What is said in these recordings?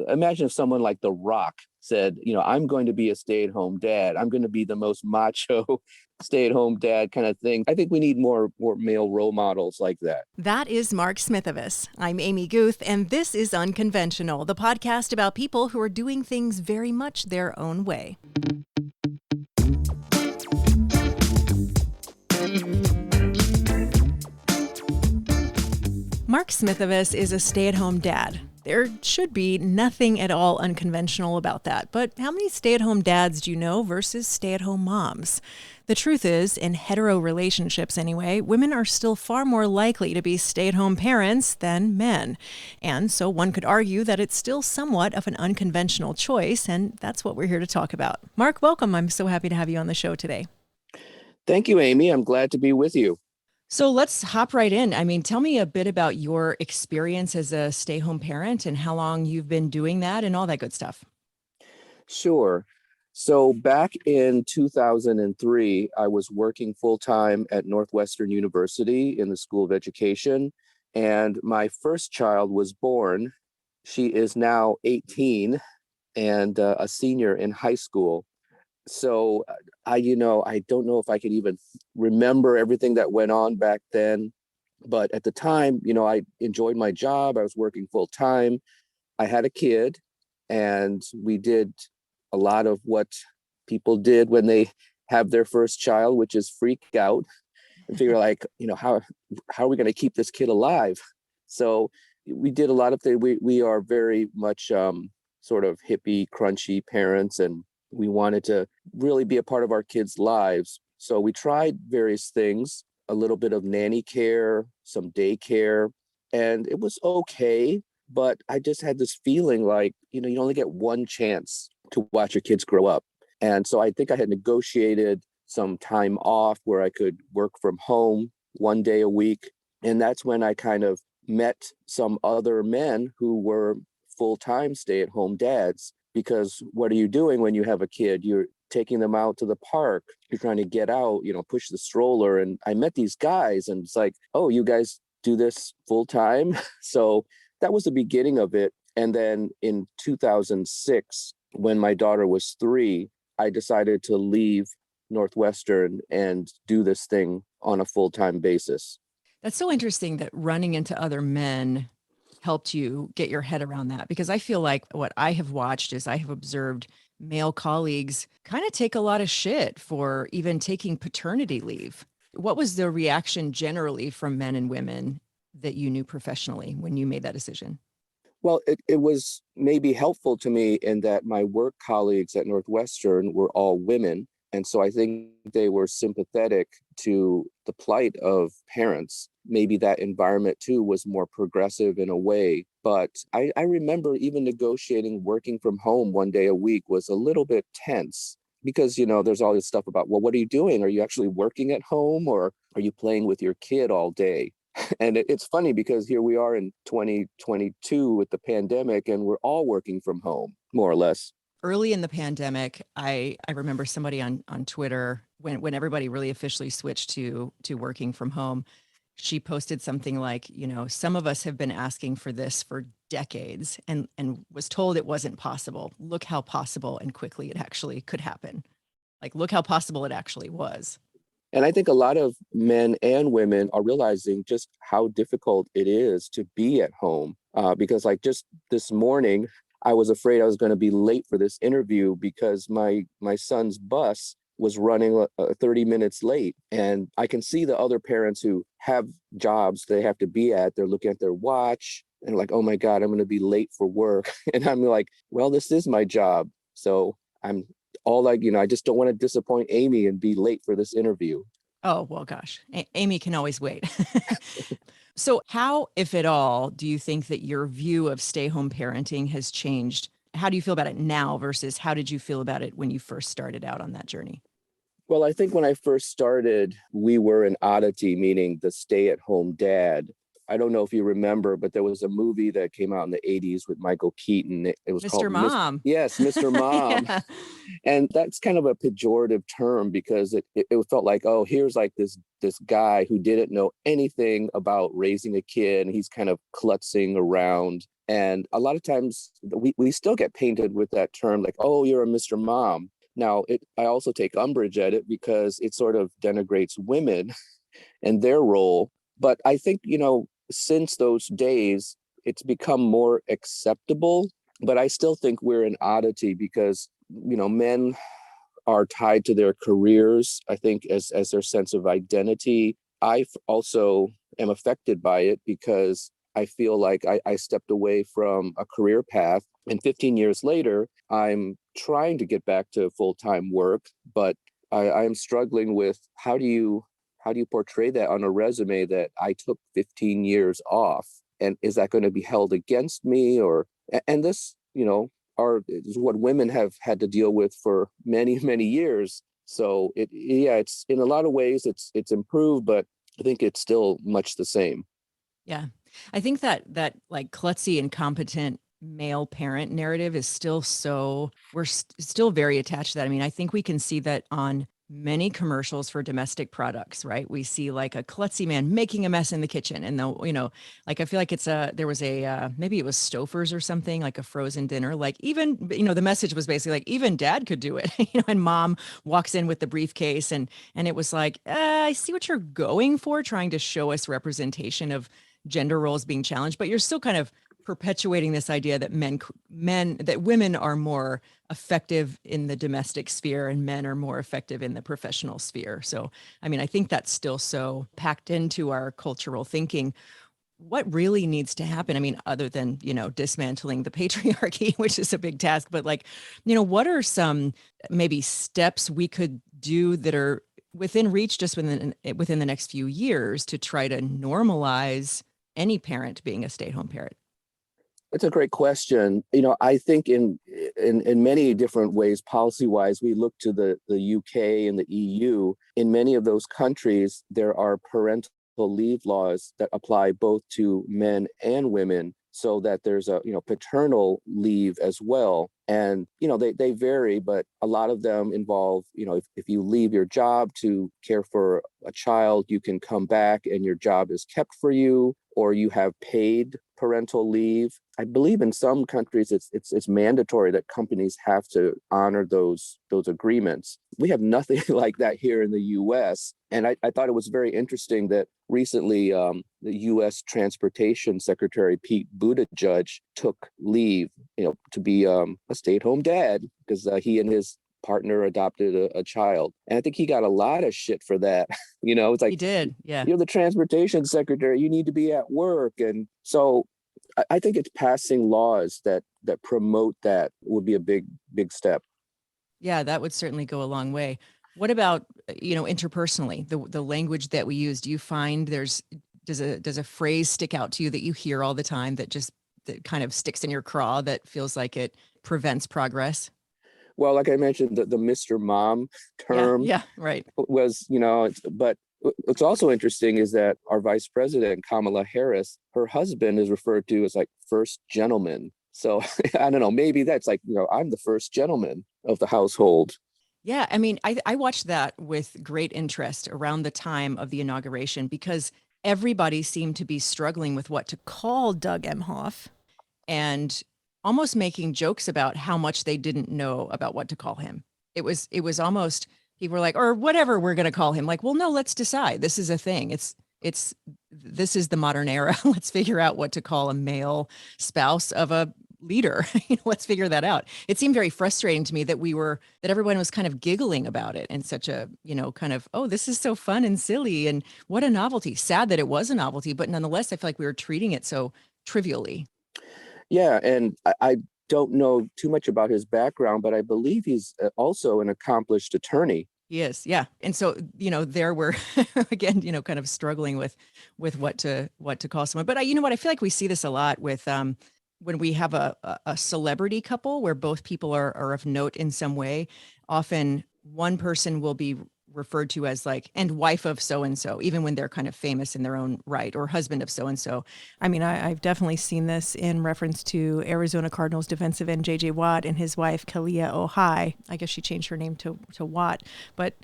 imagine if someone like The Rock said, I'm going to be a stay-at-home dad. I'm going to be the most macho stay-at-home dad kind of thing. I think we need more male role models like that. That is Mark Smithivas. I'm Amy Guth, and this is Unconventional, the podcast about people who are doing things very much their own way. Mark Smithivas is a stay-at-home dad. There should be nothing at all unconventional about that. But how many stay-at-home dads do you know versus stay-at-home moms? The truth is, in hetero relationships anyway, women are still far more likely to be stay-at-home parents than men. And so one could argue that it's still somewhat of an unconventional choice, and that's what we're here to talk about. Mark, welcome. I'm so happy to have you on the show today. Thank you, Amy. I'm glad to be with you. So let's hop right in. I mean, tell me a bit about your experience as a stay-home parent and how long you've been doing that and all that good stuff. Sure. So back in 2003, I was working full-time at Northwestern University in the School of Education, and my first child was born. She is now 18 and a senior in high school. So I don't know if I could even remember everything that went on back then. But at the time, I enjoyed my job. I was working full time. I had a kid, and we did a lot of what people did when they have their first child, which is freak out and figure how are we going to keep this kid alive? So we did a lot of things. We are very much sort of hippie, crunchy parents, and we wanted to really be a part of our kids' lives. So we tried various things, a little bit of nanny care, some daycare, and it was okay. But I just had this feeling like, you only get one chance to watch your kids grow up. And so I think I had negotiated some time off where I could work from home one day a week. And that's when I kind of met some other men who were full-time stay-at-home dads. Because what are you doing when you have a kid? You're taking them out to the park. You're trying to get out, push the stroller. And I met these guys and it's like, oh, you guys do this full time? So that was the beginning of it. And then in 2006, when my daughter was 3, I decided to leave Northwestern and do this thing on a full-time basis. That's so interesting that running into other men helped you get your head around that, because I feel like what I have watched is I have observed male colleagues kind of take a lot of shit for even taking paternity leave. What was the reaction generally from men and women that you knew professionally when you made that decision? Well, it was maybe helpful to me in that my work colleagues at Northwestern were all women. And so I think they were sympathetic to the plight of parents. Maybe that environment too was more progressive in a way. But I remember even negotiating working from home one day a week was a little bit tense because, there's all this stuff about, well, what are you doing? Are you actually working at home or are you playing with your kid all day? And it's funny because here we are in 2022 with the pandemic and we're all working from home, more or less. Early in the pandemic, I remember somebody on Twitter when everybody really officially switched to working from home, she posted something like, some of us have been asking for this for decades and was told it wasn't possible. Look how possible and quickly it actually could happen. Like, look how possible it actually was. And I think a lot of men and women are realizing just how difficult it is to be at home. Because like just this morning, I was afraid I was going to be late for this interview because my son's bus was running 30 minutes late. And I can see the other parents who have jobs they have to be at. They're looking at their watch and like, oh my God, I'm going to be late for work. And I'm like, well, this is my job. So I'm all like, I just don't want to disappoint Amy and be late for this interview. Oh, well, gosh, Amy can always wait. So how, if at all, do you think that your view of stay-home parenting has changed? How do you feel about it now versus how did you feel about it when you first started out on that journey? Well, I think when I first started, we were an oddity, meaning the stay-at-home dad. I don't know if you remember, but there was a movie that came out in the 80s with Michael Keaton. It was Mr. called Miss Mom. Yes, Mr. Mom. Yeah. And that's kind of a pejorative term because it felt like, oh, here's like this guy who didn't know anything about raising a kid, and he's kind of klutzing around. And a lot of times we still get painted with that term, like, oh, you're a Mr. Mom. Now, I also take umbrage at it because it sort of denigrates women and their role. But I think, since those days, it's become more acceptable. But I still think we're an oddity because, men are tied to their careers, I think, as their sense of identity. I also am affected by it because I feel like I stepped away from a career path. And 15 years later, I'm trying to get back to full-time work, but I am struggling with how do you portray that on a resume that I took 15 years off? And is that going to be held against me? And this, is what women have had to deal with for many, many years. So it's in a lot of ways it's improved, but I think it's still much the same. Yeah. I think that like klutzy, incompetent male parent narrative is still we're still very attached to that. I mean, I think we can see that on many commercials for domestic products, right? We see like a klutzy man making a mess in the kitchen, and like I feel like there was maybe it was Stouffer's or something, like a frozen dinner. Like even, the message was basically like even dad could do it, and mom walks in with the briefcase, and it was like, I see what you're going for, trying to show us representation of gender roles being challenged, but you're still kind of perpetuating this idea that that women are more effective in the domestic sphere and men are more effective in the professional sphere. So, I mean, I think that's still so packed into our cultural thinking. What really needs to happen? I mean, other than, dismantling the patriarchy, which is a big task, but like, what are some maybe steps we could do that are within reach just within the next few years to try to normalize any parent being a stay-at-home parent? That's a great question. I think in many different ways, policy wise, we look to the UK and the EU. In many of those countries, there are parental leave laws that apply both to men and women, so that there's a paternal leave as well. And they vary, but a lot of them involve, if you leave your job to care for a child, you can come back and your job is kept for you, or you have paid parental leave. I believe in some countries it's mandatory that companies have to honor those agreements. We have nothing like that here in the US. And I thought it was very interesting that recently the US Transportation Secretary Pete Buttigieg took leave, to be a stay-at-home dad because he and his partner adopted a child. And I think he got a lot of shit for that. It's like, He did. Yeah. you're the transportation secretary, you need to be at work. And so I think it's passing laws that promote that would be a big step. Yeah, that would certainly go a long way. What about, interpersonally, the language that we use? Do you find does a phrase stick out to you that you hear all the time that kind of sticks in your craw that feels like it prevents progress? Well, like I mentioned, the Mr. Mom Yeah, term yeah, right. was, but what's also interesting is that our vice president, Kamala Harris, her husband is referred to as like first gentleman. So I don't know, maybe that's like, I'm the first gentleman of the household. Yeah, I mean, I watched that with great interest around the time of the inauguration because everybody seemed to be struggling with what to call Doug Emhoff and almost making jokes about how much they didn't know about what to call him. It was almost, people were like, or whatever we're going to call him. Like, well, no, let's decide. This is a thing. This is the modern era. Let's figure out what to call a male spouse of a leader. Let's figure that out. It seemed very frustrating to me that that everyone was kind of giggling about it in such a, kind of, oh, this is so fun and silly and what a novelty. Sad that it was a novelty, but nonetheless, I feel like we were treating it so trivially. Yeah, and I don't know too much about his background, but I believe he's also an accomplished attorney. He is, yeah. And so, there we're again, kind of struggling with what to call someone. But you know what? I feel like we see this a lot with when we have a celebrity couple where both people are of note in some way. Often one person will be referred to as like, and wife of so and so, even when they're kind of famous in their own right, or husband of so and so. I mean, I've definitely seen this in reference to Arizona Cardinals defensive end JJ Watt and his wife Kalia Ohai. I guess she changed her name to Watt, but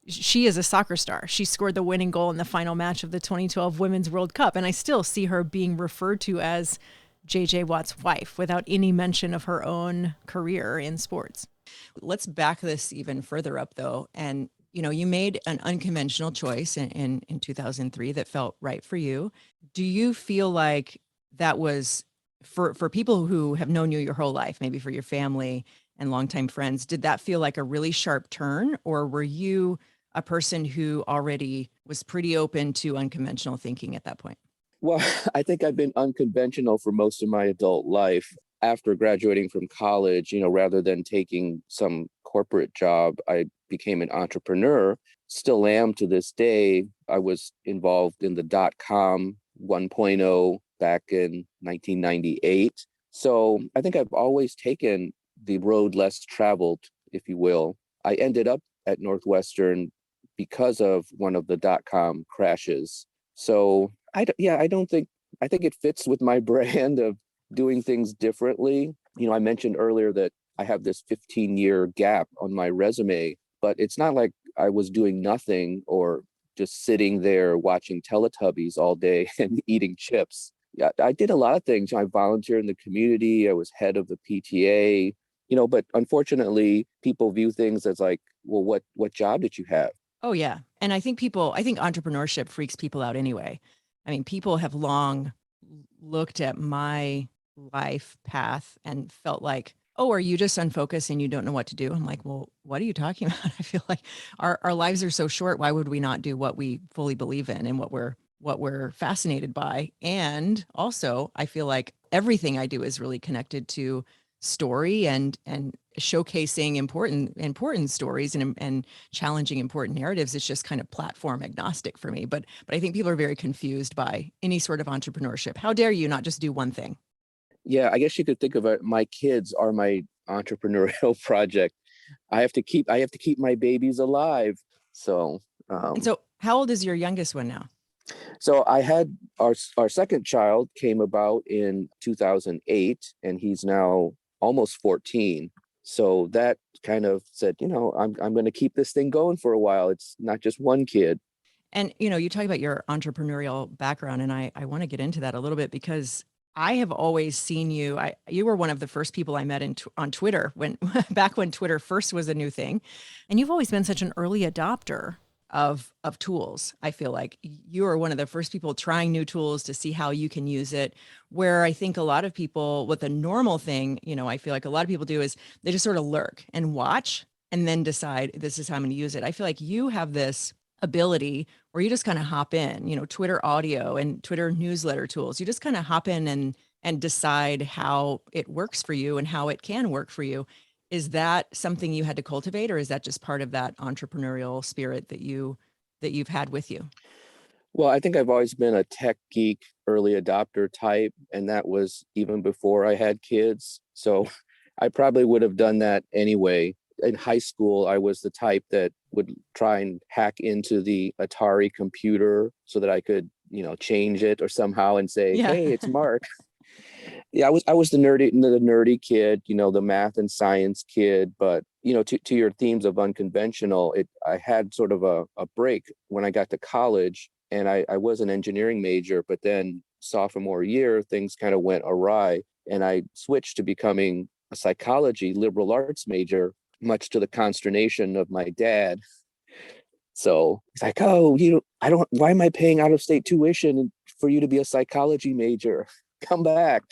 she is a soccer star. She scored the winning goal in the final match of the 2012 Women's World Cup, and I still see her being referred to as JJ Watt's wife without any mention of her own career in sports. Let's back this even further up, though. And, you know, you made an unconventional choice in 2003 that felt right for you. Do you feel like that was for people who have known you your whole life, maybe for your family and longtime friends, did that feel like a really sharp turn, or were you a person who already was pretty open to unconventional thinking at that point? Well, I think I've been unconventional for most of my adult life. After graduating from college, rather than taking some corporate job, I became an entrepreneur, still am to this day. I was involved in the .com 1.0 back in 1998. So I think I've always taken the road less traveled, if you will. I ended up at Northwestern because of one of the .com crashes. So I think it fits with my brand of doing things differently. I mentioned earlier that I have this 15-year gap on my resume, but it's not like I was doing nothing or just sitting there watching Teletubbies all day and eating chips. Yeah, I did a lot of things. I volunteered in the community. I was head of the PTA, but unfortunately, people view things as like, well, what job did you have? Oh, yeah. And I think entrepreneurship freaks people out anyway. I mean, people have long looked at my life path and felt like, oh, are you just unfocused and you don't know what to do? I'm like, well, what are you talking about? I feel like our lives are so short. Why would we not do what we fully believe in and what we're fascinated by? And also, I feel like everything I do is really connected to story and showcasing important stories and challenging important narratives. It's just kind of platform agnostic for me. But I think people are very confused by any sort of entrepreneurship. How dare you not just do one thing? Yeah, I guess you could think of it. My kids are my entrepreneurial project. I have to keep my babies alive. So And so how old is your youngest one now? so I had our second child came about in 2008, and he's now almost 14. So that kind of said, I'm going to keep this thing going for a while. It's not just one kid. And, you talk about your entrepreneurial background, and I want to get into that a little bit because I have always seen you. You were one of the first people I met on Twitter when back when Twitter first was a new thing. And you've always been such an early adopter of tools. I feel like you are one of the first people trying new tools to see how you can use it. Where I think a lot of people, what the normal thing, I feel like a lot of people do is they just sort of lurk and watch and then decide this is how I'm going to use it. I feel like you have this ability where you just kind of hop in, Twitter audio and Twitter newsletter tools. You just kind of hop in and decide how it works for you and how it can work for you. Is that something you had to cultivate, or is that just part of that entrepreneurial spirit that you've had with you? Well, I think I've always been a tech geek, early adopter type, and that was even before I had kids. So I probably would have done that anyway. In high school, I was the type that would try and hack into the Atari computer so that I could, change it or somehow and say, Yeah. "Hey, it's Mark." Yeah, I was the nerdy kid, the math and science kid. But to your themes of unconventional, I had sort of a break when I got to college, and I was an engineering major, but then sophomore year things kind of went awry, and I switched to becoming a psychology liberal arts major, much to the consternation of my dad. So he's like, "Oh, I don't. Why am I paying out of state tuition for you to be a psychology major? Come back,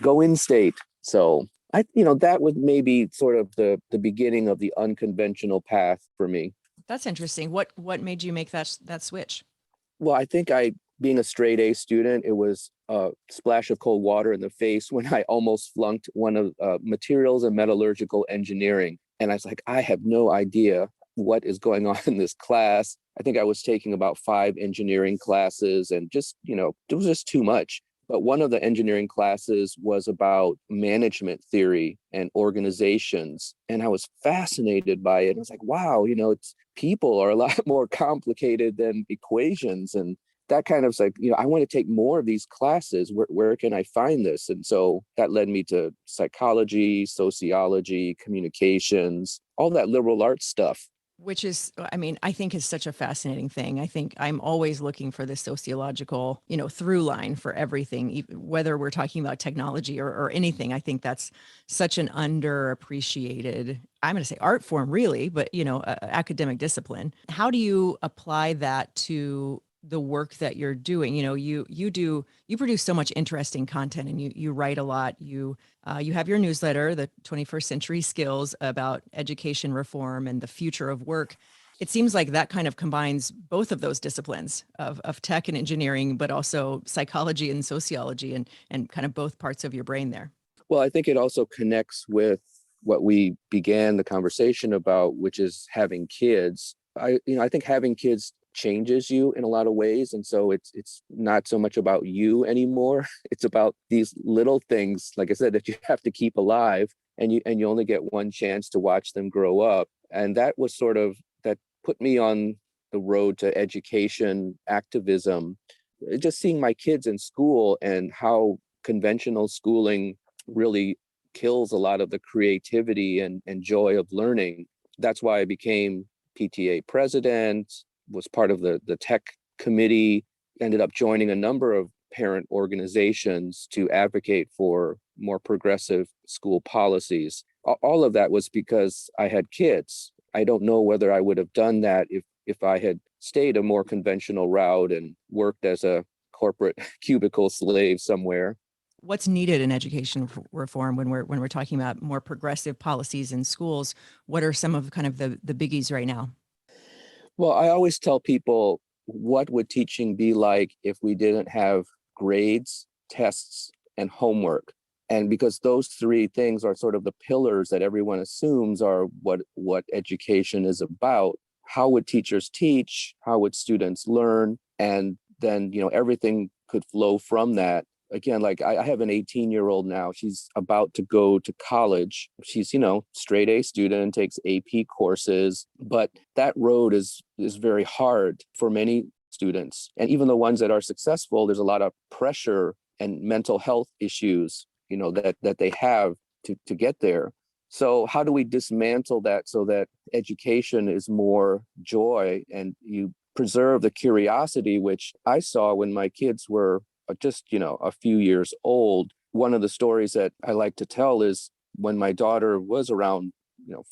go in state." So that was maybe sort of the beginning of the unconventional path for me. That's interesting. What made you make that switch? Well, I think being a straight A student, it was a splash of cold water in the face when I almost flunked one of materials and metallurgical engineering. And I was like, I have no idea what is going on in this class. I think I was taking about 5 engineering classes, and just, it was just too much. But one of the engineering classes was about management theory and organizations. And I was fascinated by it. I was like, wow, it's people are a lot more complicated than equations. And that kind of like, I want to take more of these classes. Where can I find this? And so that led me to psychology, sociology, communications, all that liberal arts stuff. Which is, I mean, I think is such a fascinating thing. I think I'm always looking for the sociological, through line for everything, whether we're talking about technology or anything. I think that's such an underappreciated, I'm going to say art form, really, but, academic discipline. How do you apply that to the work that you're doing? You produce so much interesting content, and you write a lot. You have your newsletter, the 21st Century Skills, about education reform and the future of work. It seems like that kind of combines both of those disciplines of tech and engineering, but also psychology and sociology, and kind of both parts of your brain there. Well, I think it also connects with what we began the conversation about, which is having kids. I think having kids changes you in a lot of ways, and so it's not so much about you anymore. It's about these little things, like I said, that you have to keep alive, and you only get one chance to watch them grow up. And that was sort of that put me on the road to education activism, just seeing my kids in school and how conventional schooling really kills a lot of the creativity and joy of learning. That's why I became PTA president, was part of the tech committee, ended up joining a number of parent organizations to advocate for more progressive school policies. All of that was because I had kids. I don't know whether I would have done that if I had stayed a more conventional route and worked as a corporate cubicle slave somewhere. What's needed in education reform when we're talking about more progressive policies in schools? What are some of kind of the biggies right now? Well, I always tell people, what would teaching be like if we didn't have grades, tests, and homework? And because those three things are sort of the pillars that everyone assumes are what education is about, how would teachers teach? How would students learn? And then, everything could flow from that. Again, like I have an 18-year-old now. She's about to go to college. She's, straight A student, takes AP courses, but that road is very hard for many students. And even the ones that are successful, there's a lot of pressure and mental health issues, that they have to get there. So how do we dismantle that so that education is more joy and you preserve the curiosity, which I saw when my kids were just, a few years old. One of the stories that I like to tell is when my daughter was around,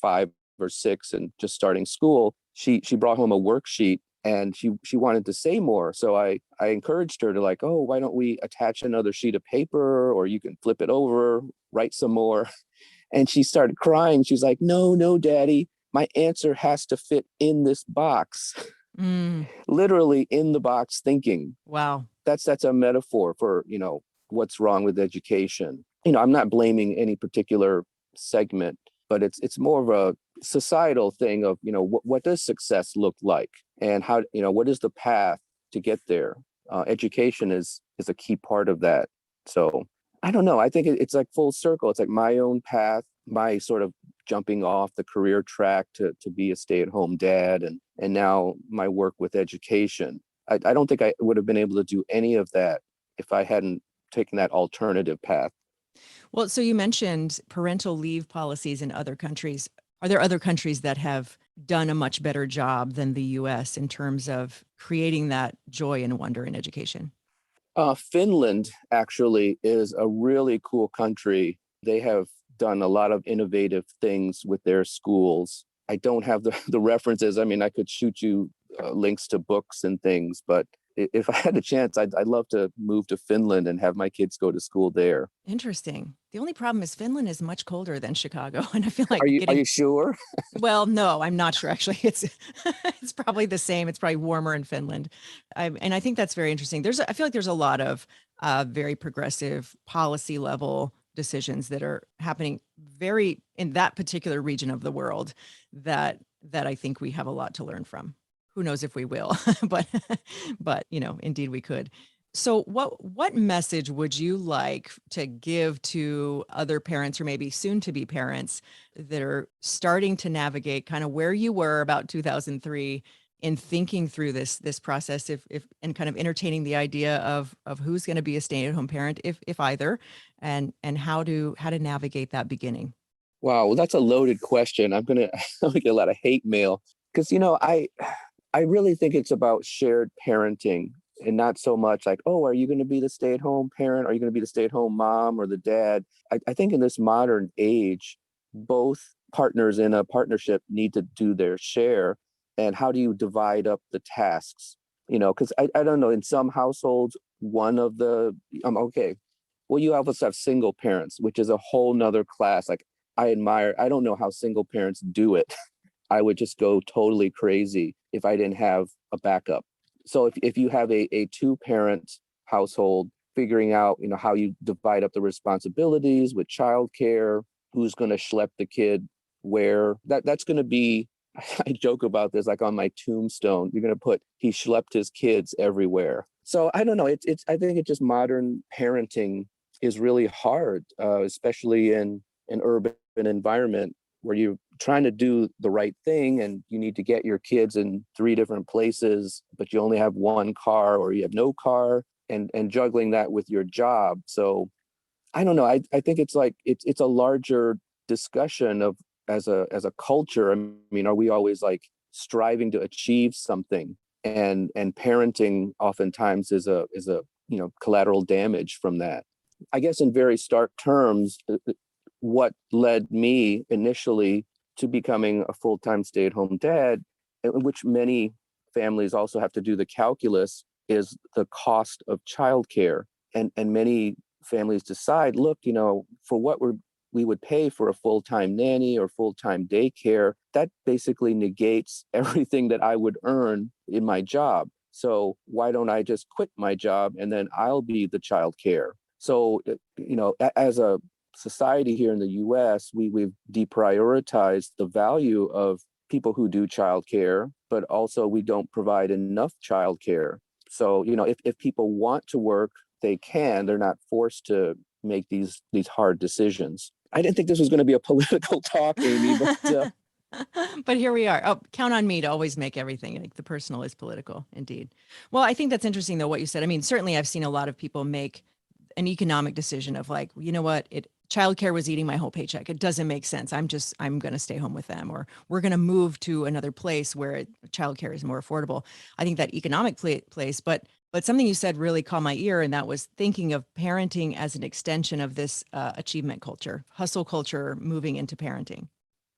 5 or 6 and just starting school, she brought home a worksheet and she wanted to say more. So I encouraged her to like, oh, why don't we attach another sheet of paper, or you can flip it over, write some more. And she started crying. She's like, no, Daddy, my answer has to fit in this box. Mm, Literally in the box thinking. wow. That's a metaphor for, what's wrong with education. I'm not blaming any particular segment, but it's more of a societal thing of, what does success look like, and how, what is the path to get there? Education is a key part of that. So I don't know. I think it's like full circle. It's like my own path, my sort of jumping off the career track to be a stay-at-home dad, and now my work with education. I don't think I would have been able to do any of that if I hadn't taken that alternative path. Well, so you mentioned parental leave policies in other countries. Are there other countries that have done a much better job than the US in terms of creating that joy and wonder in education? Finland actually is a really cool country. They have done a lot of innovative things with their schools. I don't have the references. I mean, I could shoot you links to books and things, but if I had a chance, I'd love to move to Finland and have my kids go to school there. Interesting. The only problem is Finland is much colder than Chicago, and I feel like Are getting you sure? well, no, I'm not sure actually. It's it's probably the same. It's probably warmer in Finland. And I think that's very interesting. I feel like there's a lot of very progressive policy level decisions that are happening very in that particular region of the world that I think we have a lot to learn from. Who knows if we will, but indeed we could. So what message would you like to give to other parents or maybe soon to be parents that are starting to navigate kind of where you were about 2003 in thinking through this process, if and kind of entertaining the idea of who's going to be a stay-at-home parent, if either, and how to navigate that beginning? Wow, well, that's a loaded question. I'm gonna get a lot of hate mail because I really think it's about shared parenting and not so much like, oh, are you going to be the stay-at-home parent? Are you going to be the stay-at-home mom or the dad? I think in this modern age, both partners in a partnership need to do their share. And how do you divide up the tasks? Because I don't know, in some households, one of the, okay, well, you also have single parents, which is a whole nother class. Like I don't know how single parents do it. I would just go totally crazy if I didn't have a backup. So if you have a two-parent household, figuring out, how you divide up the responsibilities with childcare, who's going to schlep the kid where, that's going to be, I joke about this, like on my tombstone, you're going to put, he schlepped his kids everywhere. So I don't know. I think it's just modern parenting is really hard, especially in an urban environment where you're trying to do the right thing and you need to get your kids in three different places, but you only have one car or you have no car, and juggling that with your job. So I don't know. I think it's like it's a larger discussion of as a culture. I mean, are we always like striving to achieve something? And parenting oftentimes is a collateral damage from that. I guess in very stark terms, what led me initially to becoming a full-time stay-at-home dad, in which many families also have to do the calculus, is the cost of childcare. And many families decide, look, for what we would pay for a full-time nanny or full-time daycare, that basically negates everything that I would earn in my job. So why don't I just quit my job and then I'll be the childcare? So, as a society here in the US, we've deprioritized the value of people who do childcare, but also we don't provide enough childcare. So, if people want to work, they can. They're not forced to make these hard decisions. I didn't think this was going to be a political talk, Amy, but But here we are. Oh, count on me to always make everything like the personal is political, indeed. Well, I think that's interesting though what you said. I mean, certainly I've seen a lot of people make an economic decision of like, you know what, childcare was eating my whole paycheck. It doesn't make sense. I'm going to stay home with them, or we're going to move to another place where childcare is more affordable. I think that economic place, but something you said really caught my ear, and that was thinking of parenting as an extension of this achievement culture, hustle culture, moving into parenting.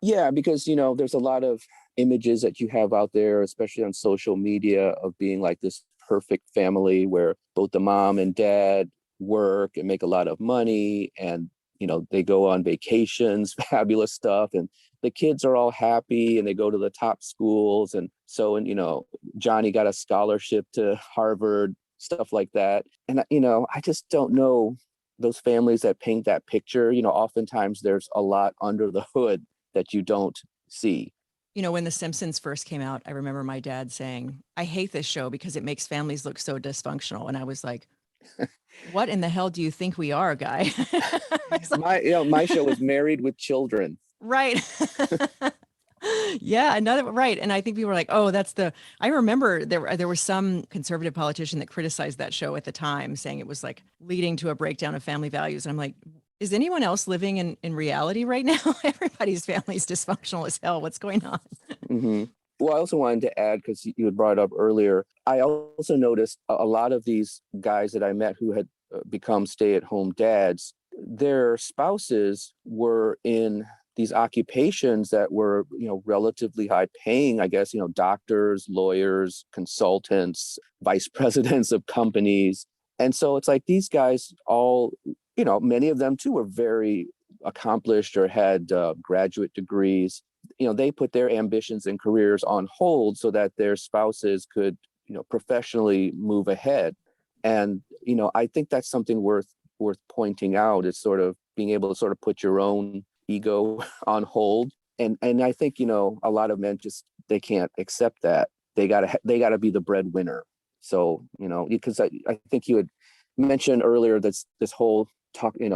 yeah, because there's a lot of images that you have out there, especially on social media, of being like this perfect family where both the mom and dad work and make a lot of money, and they go on vacations, fabulous stuff, and the kids are all happy and they go to the top schools. And Johnny got a scholarship to Harvard, stuff like that. And I just don't know those families that paint that picture. Oftentimes there's a lot under the hood that you don't see. When The Simpsons first came out, I remember my dad saying, I hate this show because it makes families look so dysfunctional. And I was like, what in the hell do you think we are, guy? I was like, My show is Married with Children. right. Yeah, another right. And I think people were like, "Oh, I remember there was some conservative politician that criticized that show at the time, saying it was like leading to a breakdown of family values." And I'm like, is anyone else living in reality right now? Everybody's family is dysfunctional as hell. What's going on? Hmm. Well, I also wanted to add, because you had brought it up earlier, I also noticed a lot of these guys that I met who had become stay-at-home dads, their spouses were in these occupations that were, relatively high paying, I guess, doctors, lawyers, consultants, vice presidents of companies. And so it's like these guys all, many of them too were very accomplished or had graduate degrees. They put their ambitions and careers on hold so that their spouses could, professionally move ahead. And, I think that's something worth pointing out, is sort of being able to sort of put your own ego on hold. And I think, a lot of men just, they can't accept that. They gotta be the breadwinner. So, because I think you had mentioned earlier this whole talk, I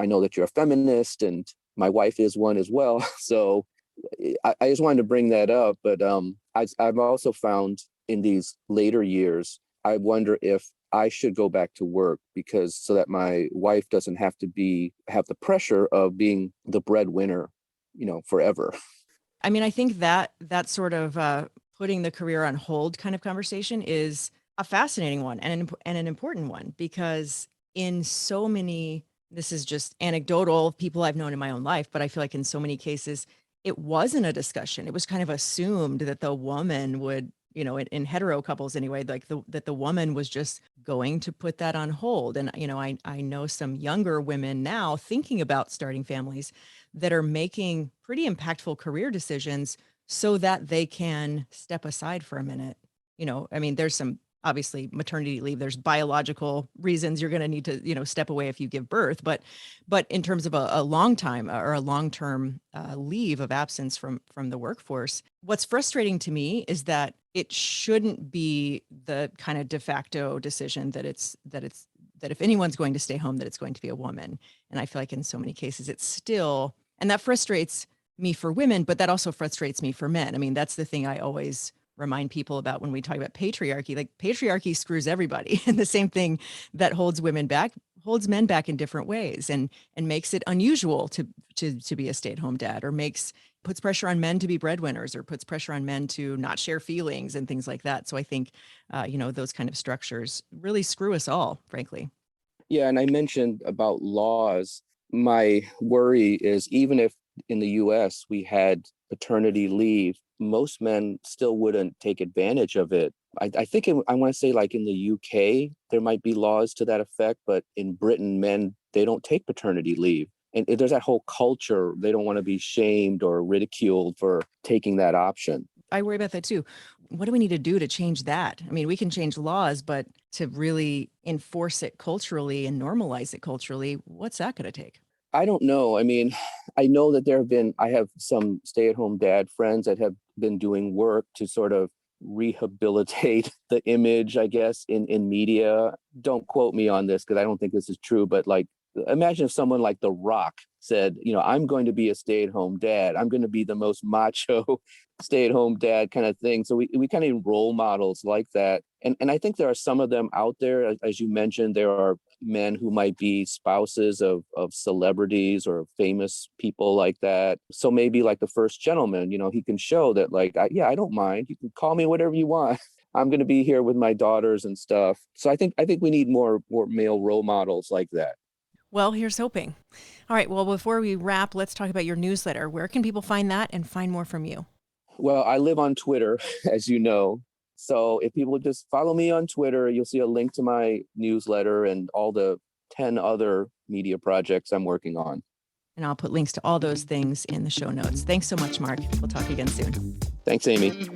know that you're a feminist and my wife is one as well. So I just wanted to bring that up. But I've also found in these later years, I wonder if I should go back to work because so that my wife doesn't have to have the pressure of being the breadwinner, forever. I mean, I think that sort of putting the career on hold kind of conversation is a fascinating one and an important one because in so many, this is just anecdotal, people I've known in my own life, but I feel like in so many cases, it wasn't a discussion. It was kind of assumed that the woman would, in hetero couples anyway, like that the woman was just going to put that on hold. And, I know some younger women now thinking about starting families that are making pretty impactful career decisions so that they can step aside for a minute. I mean, there's some obviously maternity leave, there's biological reasons you're going to need to, step away if you give birth. But in terms of a long time or a long-term leave of absence from the workforce, what's frustrating to me is that it shouldn't be the kind of de facto decision that if anyone's going to stay home, that it's going to be a woman. And I feel like in so many cases, it's still, and that frustrates me for women, but that also frustrates me for men. I mean, that's the thing I always remind people about when we talk about patriarchy. Like patriarchy screws everybody, and the same thing that holds women back holds men back in different ways, and makes it unusual to be a stay-at-home dad, or puts pressure on men to be breadwinners, or puts pressure on men to not share feelings and things like that. So I think those kind of structures really screw us all, frankly. Yeah, and I mentioned about laws. My worry is even if in the US we had paternity leave, most men still wouldn't take advantage of it. I think I want to say like in the UK, there might be laws to that effect, but in Britain, men, they don't take paternity leave. And there's that whole culture. They don't want to be shamed or ridiculed for taking that option. I worry about that too. What do we need to do to change that? I mean, we can change laws, but to really enforce it culturally and normalize it culturally, what's that going to take? I don't know. I mean, I know that I have some stay-at-home dad friends that have been doing work to sort of rehabilitate the image, I guess, in media. Don't quote me on this because I don't think this is true, but like, imagine if someone like The Rock said, I'm going to be a stay-at-home dad. I'm going to be the most macho stay-at-home dad kind of thing. So we kind of need role models like that. And I think there are some of them out there. As you mentioned, there are men who might be spouses of celebrities or famous people like that. So maybe like the first gentleman, he can show that like, I don't mind. You can call me whatever you want. I'm going to be here with my daughters and stuff. So I think we need more male role models like that. Well, here's hoping. All right. Well, before we wrap, let's talk about your newsletter. Where can people find that and find more from you? Well, I live on Twitter, as you know. So if people just follow me on Twitter, you'll see a link to my newsletter and all the 10 other media projects I'm working on. And I'll put links to all those things in the show notes. Thanks so much, Mark. We'll talk again soon. Thanks, Amy.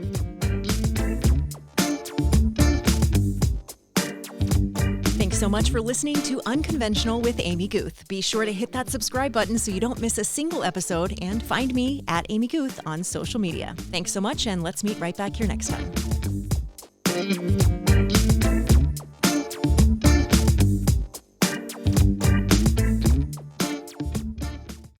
Thanks so much for listening to Unconventional with Amy Guth. Be sure to hit that subscribe button so you don't miss a single episode, and find me at Amy Guth on social media. Thanks so much, and let's meet right back here next time.